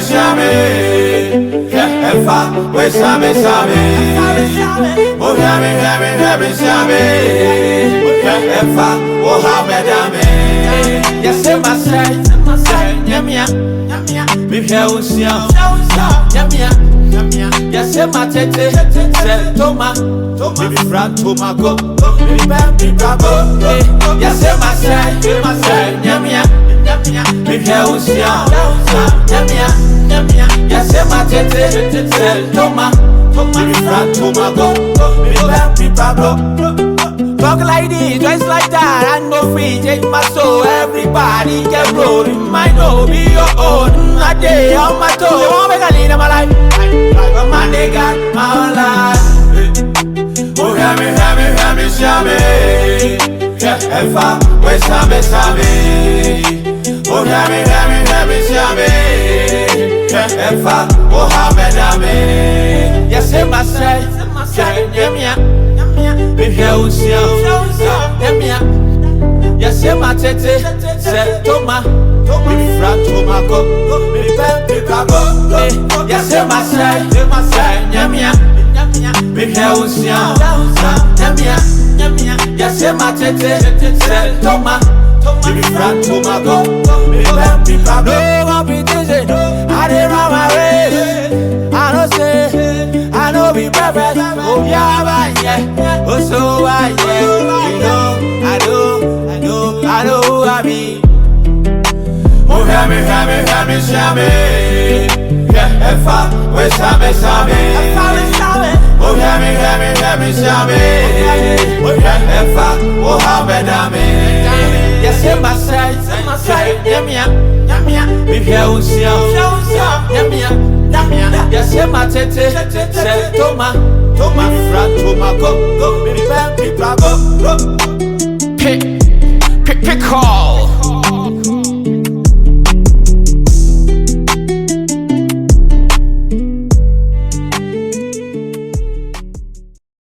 shame. Efa, we shame. Oh, hear me, shame. Efa, oh, how me. Yes, my say, Yamia. Me here will see Yamia. Yes, my tete, say Toma, baby Frank Tomago, baby Bravo. Yes, my say, Yamia. Me here will see Yamia. Yes, my tete, say Toma, baby Frank Tomago, baby Bravo. Talk like this, dress like that, I no free, change my soul. Everybody get rolling, mine no be your own. A day on my toe, you won't make a lead in my life. But my nigga, my life. Oh, hear me, shame. Efa, we shame. Oh, hear me, shame. Efa, oh, how me. Yes, my say, Yamia. Me here will see Yamia. Yes, my tete, say Toma, baby Frank Tomago, baby Bravo. Yes, my say, Yamia. Me here will see Yamia. Yes, my tete, say Toma, baby Frank Tomago, baby Bravo. No competition, I did run my race. I don't say, I know be perfect. Oh yeah, yeah. Oh so yeah. You know, who I be. Oh hear me, shame. Yeah, Efa, we shame. Oh hear me, shame. Yeah, Efa, oh how me. Yes, my side, Yamia. Me here will see Yamia. Yes, my tete, say Toma, Frank Tomago, baby Bravo. Pick call.